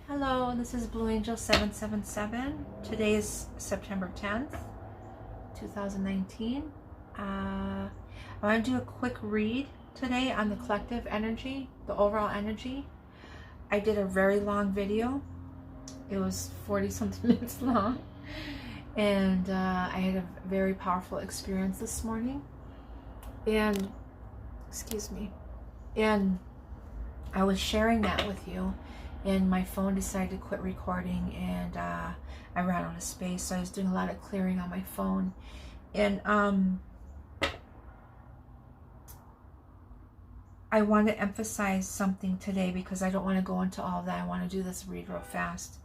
Hello, this is Blue Angel 777. Today is September 10th, 2019. I want to do a quick read today on the collective energy, the overall energy. I did a very long video. It was 40 something minutes long. And I had a very powerful experience this morning. And, excuse me, and I was sharing that with you. And my phone decided to quit recording, and I ran out of space, so I was doing a lot of clearing on my phone. And I want to emphasize something today, because I don't want to go into all that. I want to do this read real fast.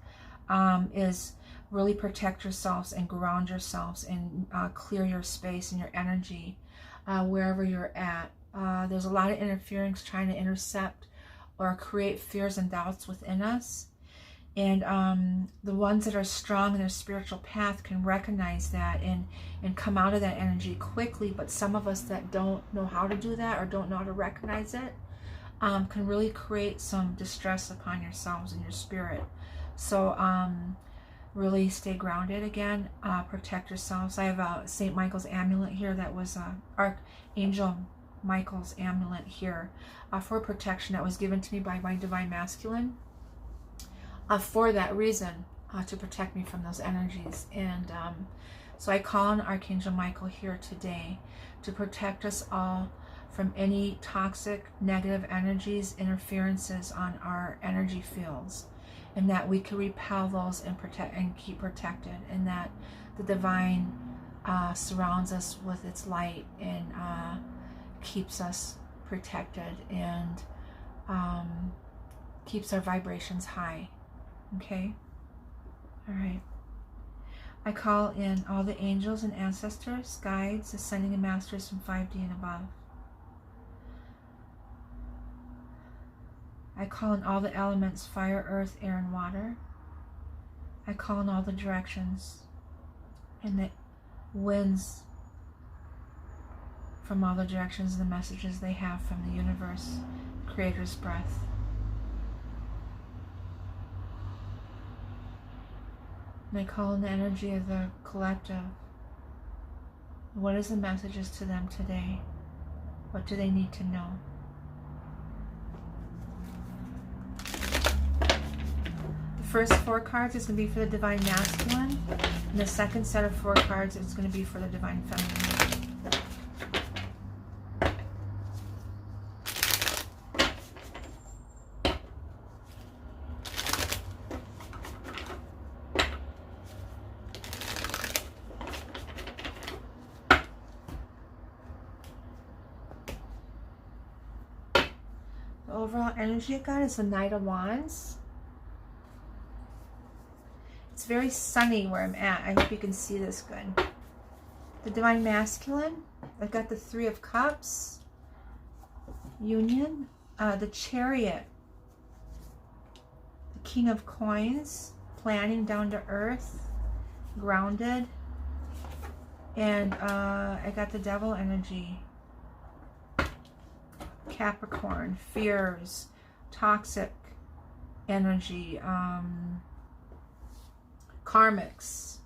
Is really protect yourselves and ground yourselves and clear your space and your energy wherever you're at. There's a lot of interference trying to intercept or create fears and doubts within us. And the ones that are strong in their spiritual path can recognize that and come out of that energy quickly. But some of us that don't know how to do that or don't know how to recognize it can really create some distress upon yourselves and your spirit. So really stay grounded again, protect yourselves. I have a St. Michael's amulet here that was Archangel Michael's amulet here for protection that was given to me by my Divine Masculine for that reason, to protect me from those energies. And so I call on Archangel Michael here today to protect us all from any toxic, negative energies, interferences on our energy fields, and that we can repel those and protect and keep protected, and that the divine surrounds us with its light and keeps us protected and keeps our vibrations high. Okay? All right. I call in all the angels and ancestors, guides, ascending and masters from 5D and above. I call in all the elements, fire, earth, air, and water. I call in all the directions and the winds from all the directions and the messages they have from the universe, Creator's breath. And I call in the energy of the collective. What is the messages to them today? What do they need to know? The first 4 cards is going to be for the Divine Masculine, and the second set of 4 cards is going to be for the Divine Feminine. The overall energy I got is the Knight of Wands. It's very sunny where I'm at. I hope you can see this good. The Divine Masculine, I've got the 3 of Cups, Union, the Chariot, the King of Coins, planning, down to earth, grounded, and I got the Devil energy, Capricorn, fears, toxic energy, Karmics,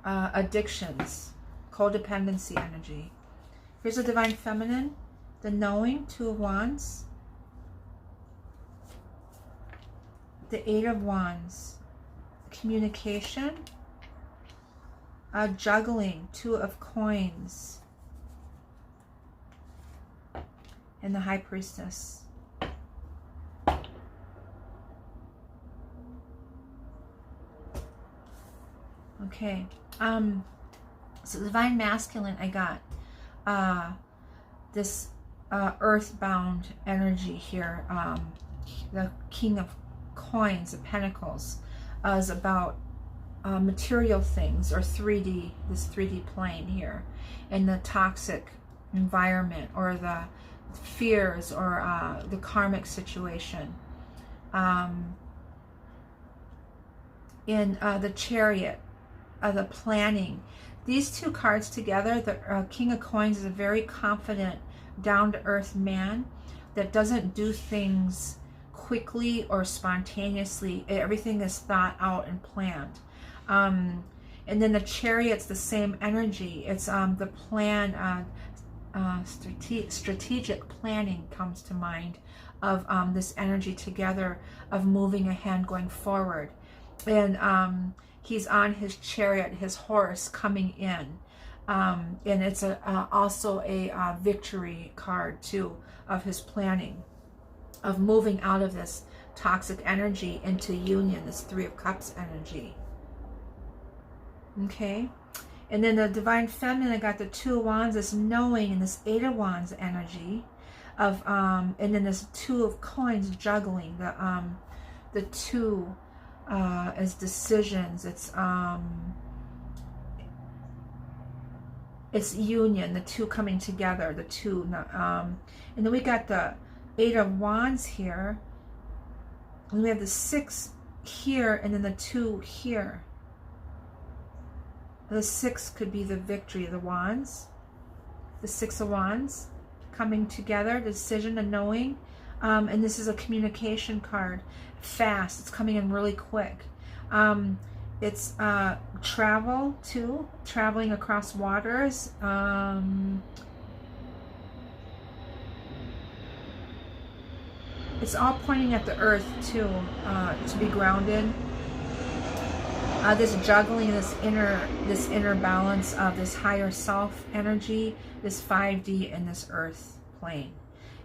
addictions, codependency energy. Here's the Divine Feminine, the Knowing, 2 of Wands, the 8 of Wands, communication, juggling, 2 of Coins, and the High Priestess. Okay, so the Divine Masculine, I got this earthbound energy here. The King of Coins, the Pentacles, is about material things, or 3D, this 3D plane here, and the toxic environment, or the fears, or the karmic situation. In the Chariot, the planning. These 2 cards together, the King of Coins is a very confident, down-to-earth man that doesn't do things quickly or spontaneously. Everything is thought out and planned. And then the Chariot's the same energy. It's the plan, strategic planning comes to mind of this energy together of moving ahead, going forward. And he's on his chariot, his horse coming in. And it's also a victory card too of his planning, of moving out of this toxic energy into union, this Three of Cups energy. Okay, and then the Divine Feminine, I got the Two of Wands, this knowing, and this Eight of Wands energy of and then this Two of Coins, juggling. The two as decisions. It's union, the two coming together, the two. And then we got the Eight of Wands here, and we have the Six here, and then the Two here. The Six could be the victory, the Wands, the Six of Wands coming together, decision and knowing. And this is a communication card, fast, it's coming in really quick. It's travel too, traveling across waters. It's all pointing at the earth too, to be grounded. This juggling, this inner balance of this higher self energy, this 5D and this earth plane,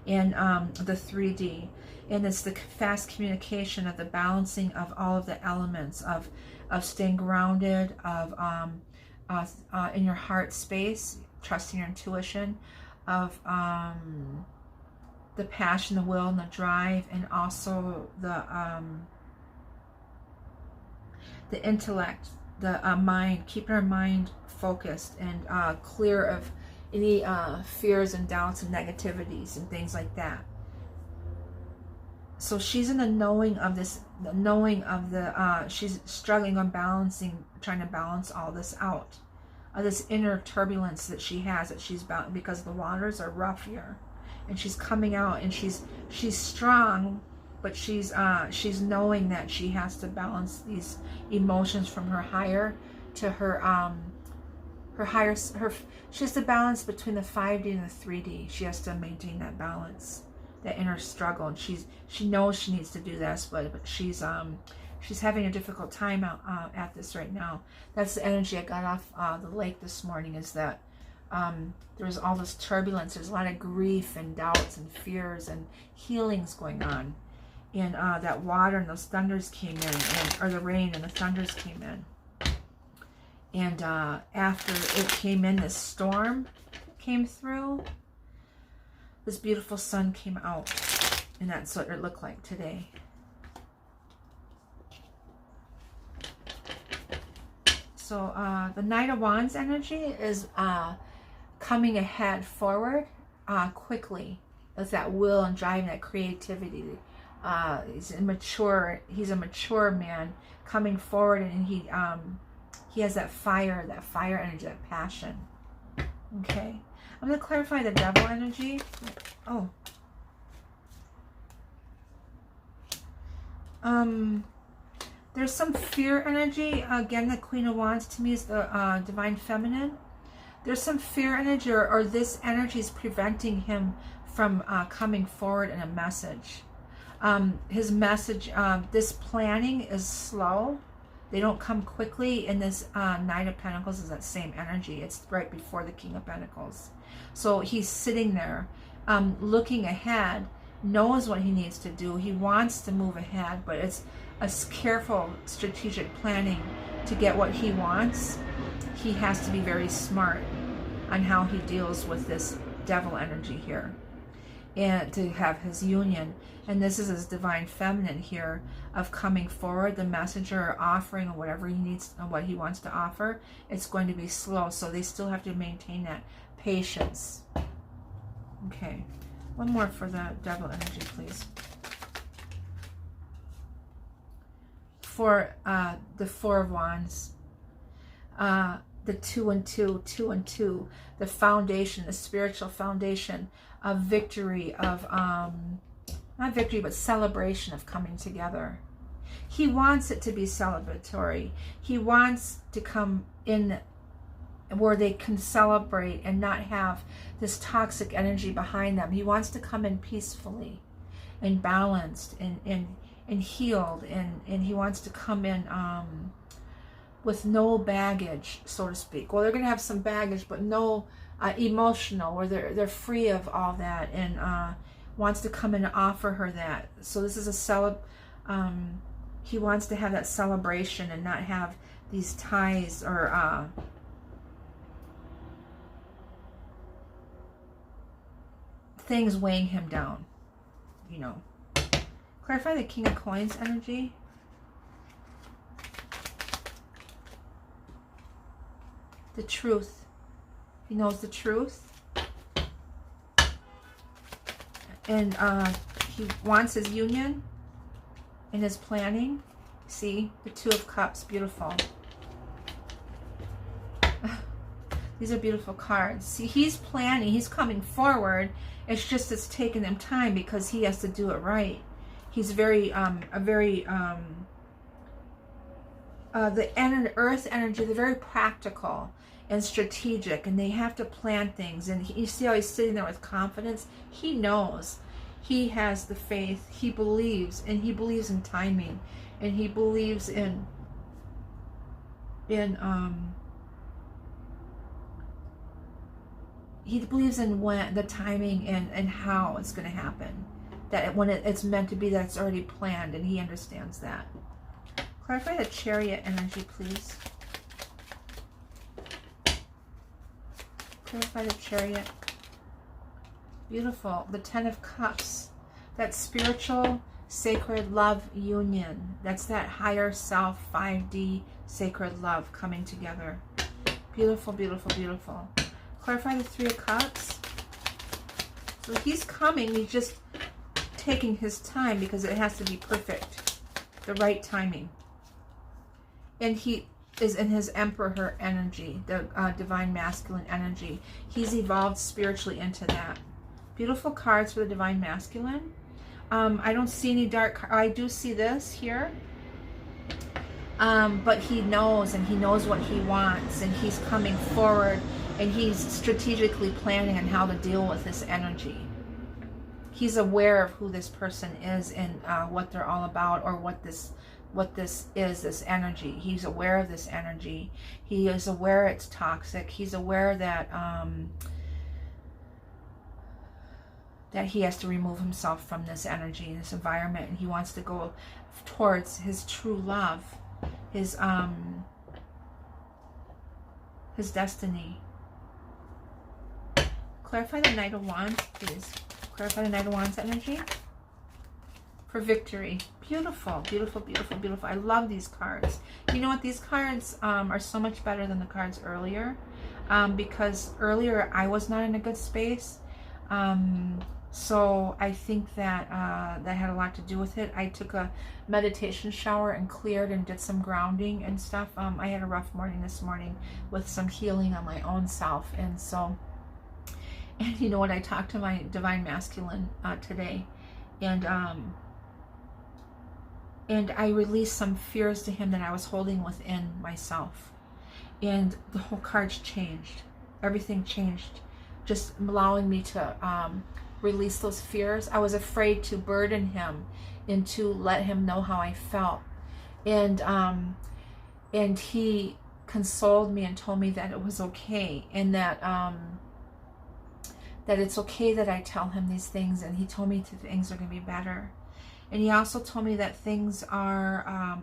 and the 3D, and it's the fast communication of the balancing of all of the elements of staying grounded, of in your heart space, trusting your intuition, of the passion, the will, and the drive, and also the intellect, the mind, keeping our mind focused and clear of any fears and doubts and negativities and things like that. So she's in the knowing of this, the knowing of the, she's struggling on balancing, trying to balance all this out. This inner turbulence that she has, that she's about, because the waters are rough here. And she's coming out, and she's strong, but she's knowing that she has to balance these emotions from her higher to her higher. She has to balance between the 5D and the 3D. She has to maintain that balance, that inner struggle. And she knows she needs to do this, but she's having a difficult time out at this right now. That's the energy I got off the lake this morning. Is that there's all this turbulence. There's a lot of grief and doubts and fears and healings going on. And that water and those thunders came in, or the rain and the thunders came in. And after it came in, this storm came through, this beautiful sun came out. And that's what it looked like today. So the Knight of Wands energy is coming ahead forward quickly. That's that will and drive and that creativity. He's a mature man coming forward, and he has that fire energy, that passion. Okay, I'm going to clarify the Devil energy. Oh, there's some fear energy. Again, the Queen of Wands to me is the Divine Feminine. There's some fear energy, or this energy is preventing him from coming forward in a message. His message, this planning is slow. They don't come quickly. And this Knight of Pentacles is that same energy. It's right before the King of Pentacles. So he's sitting there looking ahead, knows what he needs to do. He wants to move ahead, but it's a careful strategic planning to get what he wants. He has to be very smart on how he deals with this Devil energy here, and to have his union. And this is his Divine Feminine here, of coming forward, the messenger, or offering, or whatever he needs, or what he wants to offer. It's going to be slow, so they still have to maintain that patience. Okay, one more for the Devil energy, please. For the Four of Wands, the 2 and 2, 2 and 2, the foundation, the spiritual foundation of victory, of not victory, but celebration of coming together. He wants it to be celebratory. He wants to come in where they can celebrate and not have this toxic energy behind them. He wants to come in peacefully and balanced and healed, and he wants to come in with no baggage, so to speak. Well, they're going to have some baggage, but no emotional, where they're free of all that, and wants to come in and offer her that. So this is a he wants to have that celebration and not have these ties or things weighing him down, you know. Clarify the King of Coins energy. The truth. He knows the truth. And he wants his union and his planning. See, the Two of Cups, beautiful. These are beautiful cards. See, he's planning, he's coming forward. It's just it's taking him time because he has to do it right. He's very, the earth energy, they're very practical and strategic, and they have to plan things. And you see how he's sitting there with confidence. He knows. He has the faith. He believes, and he believes in timing, and he believes in he believes in when the timing and how it's going to happen. That when it's meant to be, that it's already planned, and he understands that. Clarify the Chariot energy, please. Clarify the Chariot. Beautiful. The Ten of Cups. That spiritual, sacred love union. That's that higher self, 5D, sacred love coming together. Beautiful, beautiful, beautiful. Clarify the Three of Cups. So he's coming. He's just taking his time because it has to be perfect. The right timing. And he is in his Emperor energy, the divine masculine energy. He's evolved spiritually into that. Beautiful cards for the divine masculine. I don't see any dark. I do see this here. But he knows, and he knows what he wants, and he's coming forward, and he's strategically planning on how to deal with this energy. He's aware of who this person is and what they're all about, or what this is, this energy. He's aware of this energy. He is aware it's toxic. He's aware that that he has to remove himself from this energy, this environment, and he wants to go towards his true love, his destiny. Clarify the Knight of Wands, please. Clarify the Knight of Wands energy for victory. Beautiful, beautiful, beautiful, beautiful. I love these cards. You know what? These cards are so much better than the cards earlier, because earlier I was not in a good space. So I think that that had a lot to do with it. I took a meditation shower and cleared and did some grounding and stuff. I had a rough morning this morning with some healing on my own self. And so, and you know what, I talked to my divine masculine today, and I released some fears to him that I was holding within myself. And the whole cards changed. Everything changed. Just allowing me to release those fears. I was afraid to burden him and to let him know how I felt. And he consoled me and told me that it was okay, and that that it's okay that I tell him these things, and he told me that things are going to be better. And he also told me that things are,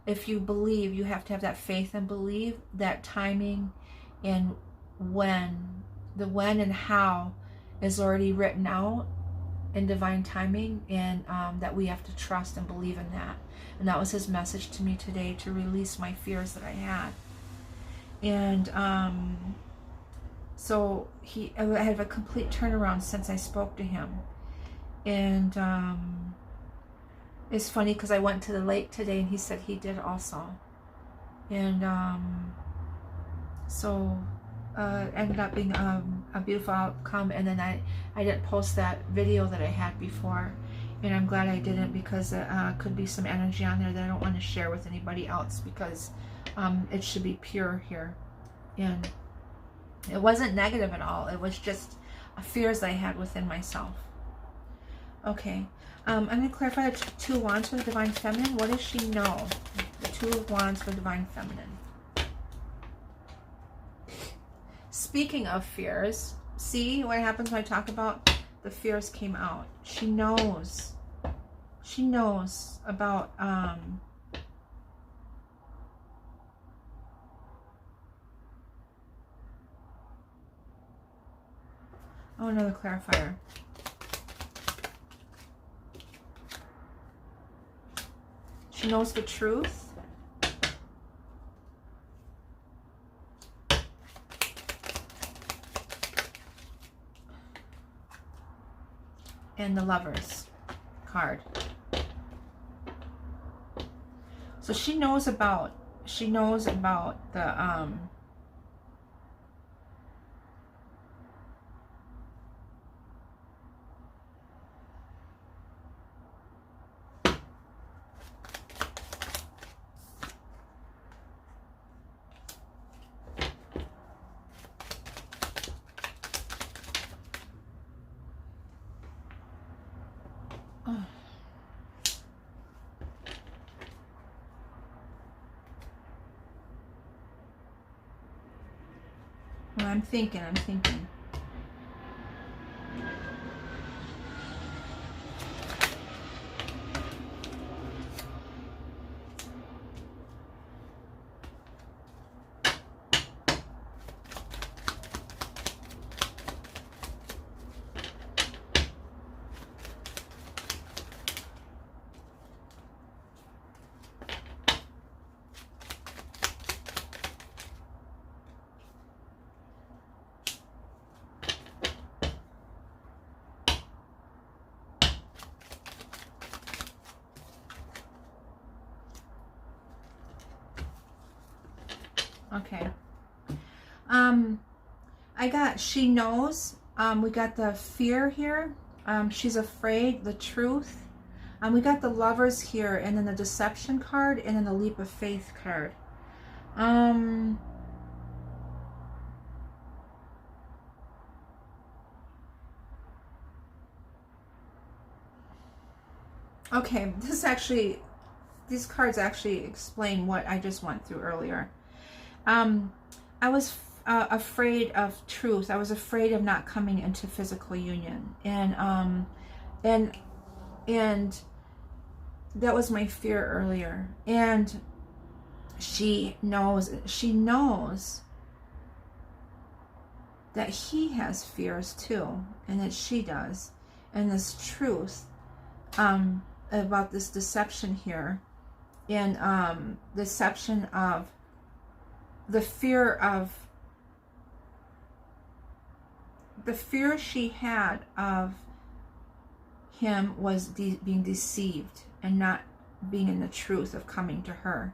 if you believe, you have to have that faith and believe that timing and the when and how is already written out in divine timing, and that we have to trust and believe in that. And that was his message to me today, to release my fears that I had. And so I have a complete turnaround since I spoke to him. And it's funny because I went to the lake today and he said he did also. And So ended up being a beautiful outcome. And then I didn't post that video that I had before, and I'm glad I didn't, because it could be some energy on there that I don't want to share with anybody else, because it should be pure here. And it wasn't negative at all. It was just fears I had within myself. Okay, I'm going to clarify the Two of Wands for the Divine Feminine. What does she know? The Two of Wands for Divine Feminine. Speaking of fears, see what happens when I talk about the fears came out. She knows. She knows about oh, another clarifier. She knows the truth. And the Lovers card. So she knows about the well, I'm thinking. Okay. I got, she knows. We got the fear here. She's afraid, the truth. We got the Lovers here, and then the Deception card, and then the Leap of Faith card. Okay, these cards actually explain what I just went through earlier. I was afraid of truth. I was afraid of not coming into physical union, and that was my fear earlier. And she knows that he has fears too, and that she does. And this truth about this deception here, and deception of the fear she had of him was being deceived and not being in the truth of coming to her,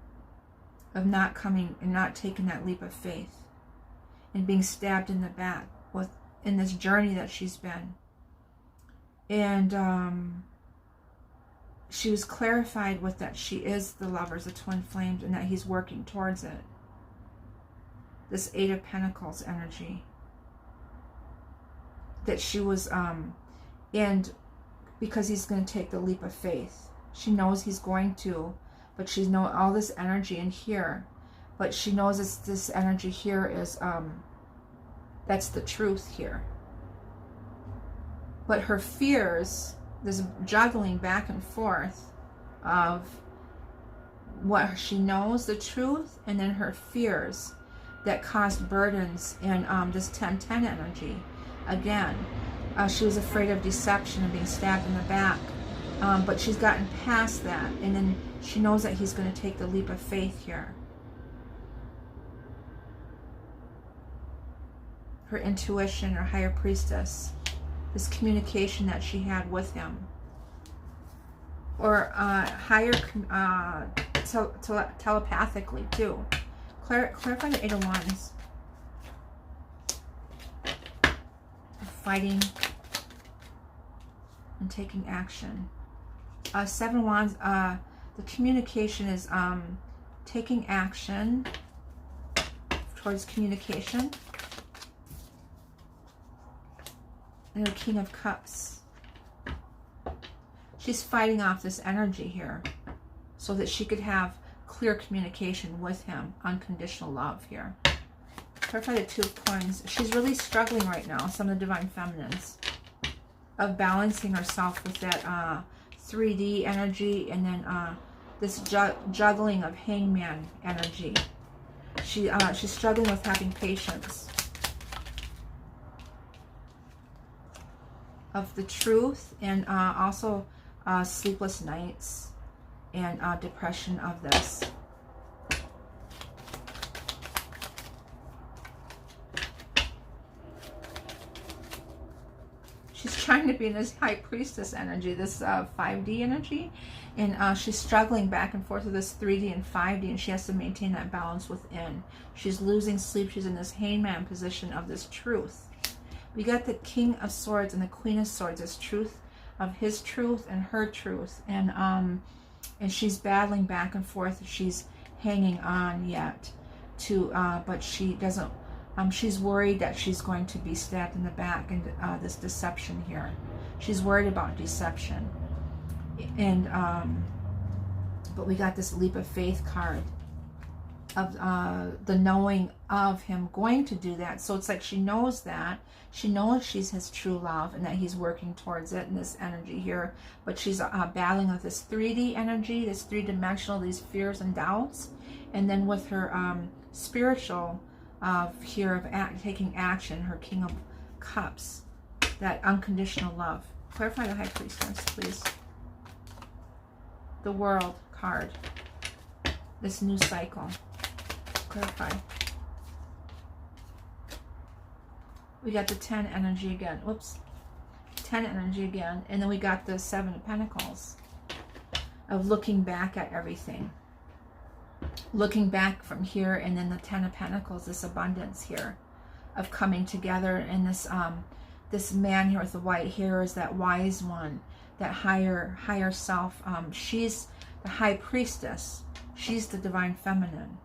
of not coming and not taking that leap of faith, and being stabbed in the back in this journey that she's been. And she was clarified with that she is the Lovers, the twin flames, and that he's working towards it. This Eight of Pentacles energy. That she was, and because he's going to take the leap of faith. She knows he's going to, but she knows all this energy in here. But she knows this energy here is, that's the truth here. But her fears, this juggling back and forth of what she knows, the truth, and then her fears that caused burdens in this 10-10 energy. Again, she was afraid of deception and being stabbed in the back, but she's gotten past that, and then she knows that he's going to take the leap of faith here. Her intuition, her higher priestess, this communication that she had with him, or higher telepathically too. Clarify the Eight of Wands. fighting and taking action. 7 Wands, the communication is taking action towards communication. And the King of Cups. She's fighting off this energy here so that she could have clear communication with him. Unconditional love here. Clarify the 2 of Coins. She's really struggling right now, some of the Divine Feminines, of balancing herself with that 3D energy and then this juggling of Hangman energy. She's struggling with having patience. Of the Truth, and also sleepless nights and depression of this. She's trying to be in this High Priestess energy, this 5D energy, and she's struggling back and forth with this 3D and 5D, and she has to maintain that balance within. She's losing sleep. She's in this Hangman position of this Truth. We got the King of Swords and the Queen of Swords, this truth of his truth and her truth, and she's battling back and forth. She's hanging on yet to, but she doesn't. She's worried that she's going to be stabbed in the back, and this deception here. She's worried about deception, and but we got this Leap of Faith card of the knowing of him going to do that. So it's like she knows that. She knows she's his true love and that he's working towards it in this energy here. But she's battling with this 3D energy, this 3-dimensional, these fears and doubts. And then with her spiritual here of taking action, her King of Cups, that unconditional love. Clarify the High Priestess, please. The World card. This new cycle. Clarify. We got the 10 energy again. Whoops. 10 energy again. And then we got the 7 of Pentacles. Of looking back at everything. Looking back from here, and then the 10 of Pentacles, this abundance here. Of coming together, and this this man here with the white hair is that wise one. That higher self. She's the High Priestess. She's the Divine Feminine.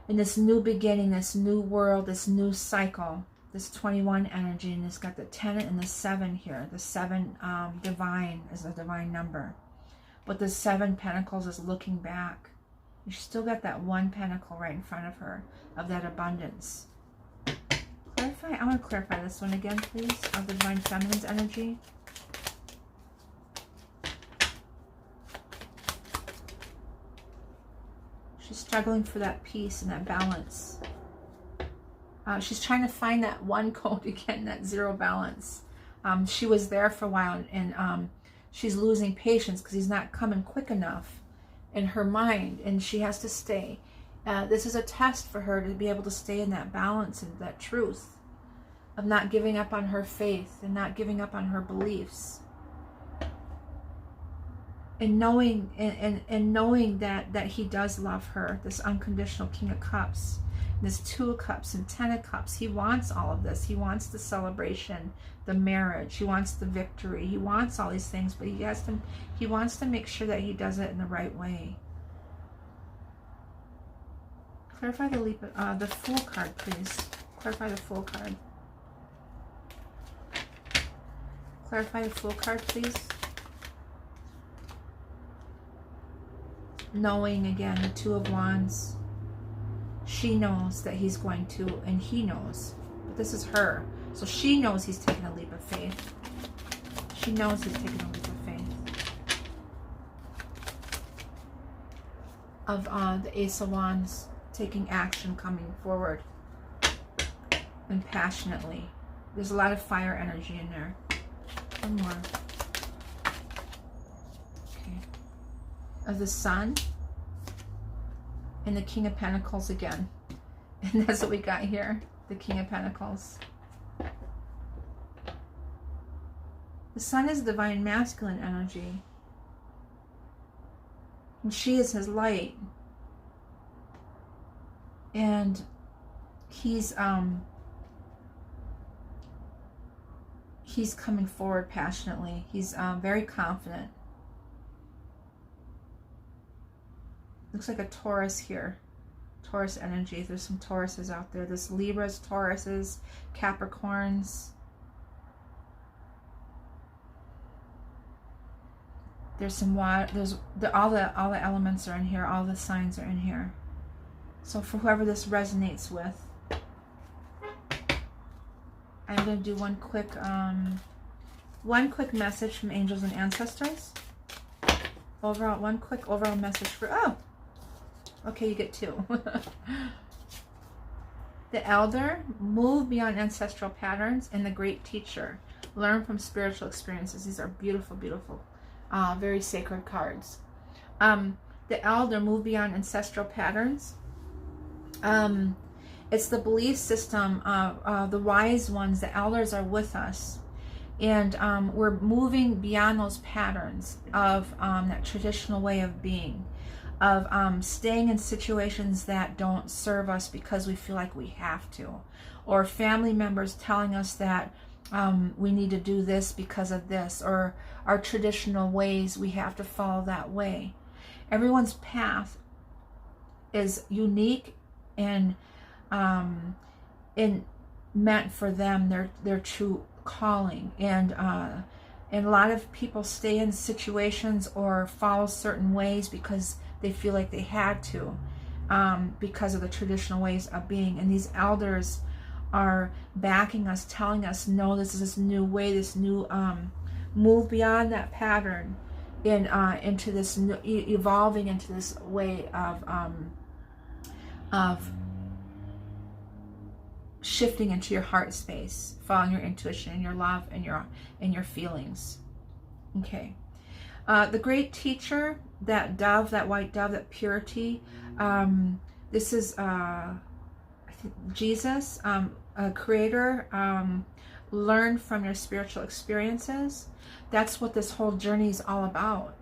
In this new beginning, this new world, this new cycle, this 21 energy, and it's got the 10 and the 7 here. The 7 divine is a divine number. But the 7 Pentacles is looking back. She's still got that 1 Pentacle right in front of her, of that abundance. Clarify, I want to clarify this one again, please, of the Divine Feminine's energy. She's struggling for that peace and that balance. She's trying to find that 1 code again, that 0 balance. She was there for a while, and she's losing patience because he's not coming quick enough in her mind, and she has to stay. This is a test for her to be able to stay in that balance and that truth of not giving up on her faith and not giving up on her beliefs. And knowing knowing that he does love her, this unconditional King of Cups, this 2 of Cups and 10 of Cups. He wants all of this. He wants the celebration, the marriage. He wants the victory. He wants all these things, but he wants to make sure that he does it in the right way. Clarify the Fool card, please. Clarify the Fool card. Clarify the Fool card, please. Knowing again, the 2 of Wands. She knows that he's going to, and he knows. But this is her. So she knows he's taking a leap of faith. She knows he's taking a leap of faith. Of the Ace of Wands, taking action, coming forward. And passionately. There's a lot of fire energy in there. One more. Of the Sun and the King of Pentacles again. And that's what we got here, the King of Pentacles. The Sun is divine masculine energy, and she is his light, and he's he's coming forward passionately. He's very confident. Looks like a Taurus here. Taurus energy. There's some Tauruses out there. There's Libras, Tauruses, Capricorns. There's some water. All the elements are in here. All the signs are in here. So for whoever this resonates with, I'm going to do one quick message from angels and ancestors. One quick overall message for, okay, you get two. The elder, move beyond ancestral patterns, and the great teacher, learn from spiritual experiences. These are beautiful, beautiful, very sacred cards. The elder, move beyond ancestral patterns. It's the belief system of the wise ones. The elders are with us. And we're moving beyond those patterns of that traditional way of being, of staying in situations that don't serve us because we feel like we have to, or family members telling us that we need to do this because of this, or our traditional ways, we have to follow that way. Everyone's path is unique and meant for them, their true calling. And a lot of people stay in situations or follow certain ways because they feel like they had to, because of the traditional ways of being. And these elders are backing us, telling us, no, this is this new way, this new move beyond that pattern, into this new, evolving into this way of shifting into your heart space, following your intuition and your love and your feelings. Okay. The great teacher, that dove, that white dove, that purity. This is I think Jesus, a creator. Learn from your spiritual experiences. That's what this whole journey is all about.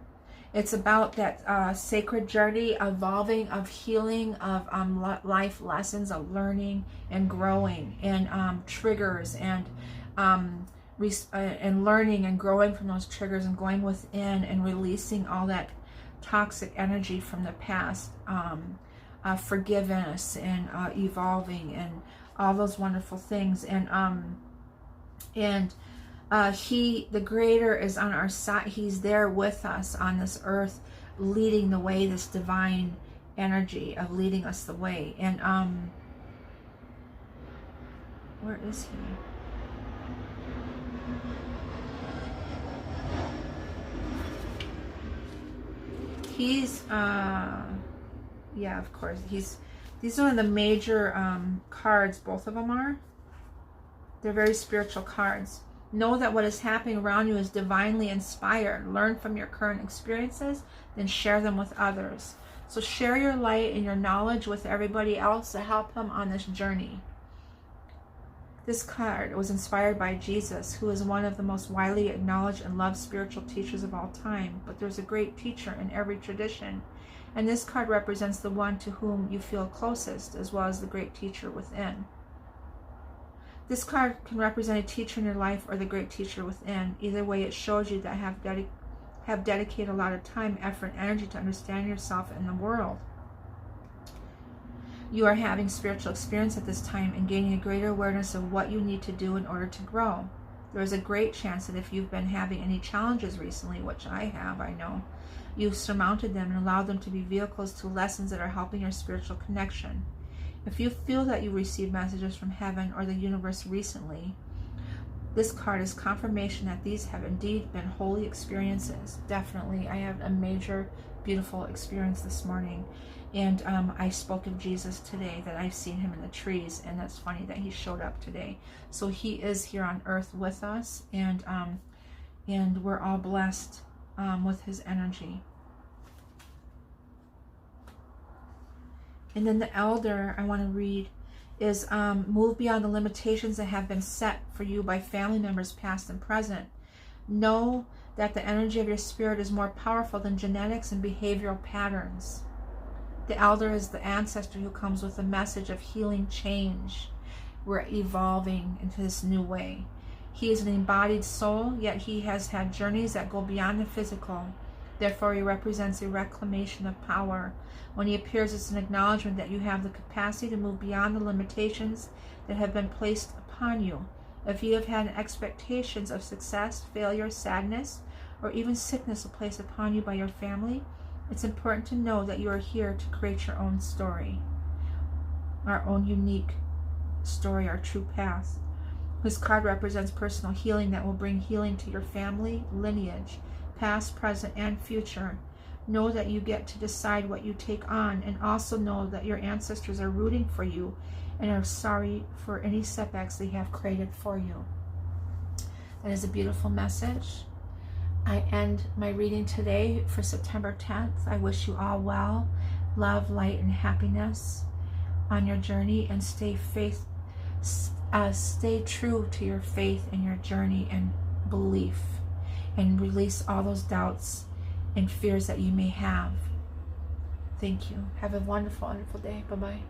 It's about that sacred journey, evolving, of healing, of life lessons, of learning and growing, and triggers, and learning and growing from those triggers, and going within and releasing all that toxic energy from the past, forgiveness, and evolving, and all those wonderful things. He, the greater, is on our side. He's there with us on this earth, leading the way, this divine energy of leading us the way. And where is he? He's yeah, of course, these are one of the major cards. Both of them are. They're very spiritual cards. Know that what is happening around you is divinely inspired. Learn from your current experiences, then share them with others. So share your light and your knowledge with everybody else to help them on this journey. This card was inspired by Jesus, who is one of the most widely acknowledged and loved spiritual teachers of all time. But there's a great teacher in every tradition. And this card represents the one to whom you feel closest, as well as the great teacher within. This card can represent a teacher in your life or the great teacher within. Either way, it shows you that have dedicated a lot of time, effort, and energy to understand yourself and the world. You are having spiritual experience at this time and gaining a greater awareness of what you need to do in order to grow. There is a great chance that if you've been having any challenges recently, which I have, I know, you've surmounted them and allowed them to be vehicles to lessons that are helping your spiritual connection. If you feel that you received messages from heaven or the universe recently, this card is confirmation that these have indeed been holy experiences. Definitely, I had a major, beautiful experience this morning. And I spoke of Jesus today, that I've seen him in the trees, and that's funny that he showed up today. So he is here on earth with us, and we're all blessed with his energy. And then the elder I want to read is move beyond the limitations that have been set for you by family members past and present. Know that the energy of your spirit is more powerful than genetics and behavioral patterns. The elder is the ancestor who comes with a message of healing change. We're evolving into this new way. He is an embodied soul, yet he has had journeys that go beyond the physical. Therefore, he represents a reclamation of power. When he appears, it's an acknowledgement that you have the capacity to move beyond the limitations that have been placed upon you. If you have had expectations of success, failure, sadness, or even sickness placed upon you by your family, it's important to know that you are here to create your own story, our own unique story, our true path. This card represents personal healing that will bring healing to your family, lineage, past, present, and future. Know that you get to decide what you take on, and also know that your ancestors are rooting for you and are sorry for any setbacks they have created for you. That is a beautiful message. I end my reading today for September 10th. I wish you all well, love, light, and happiness on your journey, and stay true to your faith and your journey and belief, and release all those doubts and fears that you may have. Thank you. Have a wonderful, wonderful day. Bye-bye.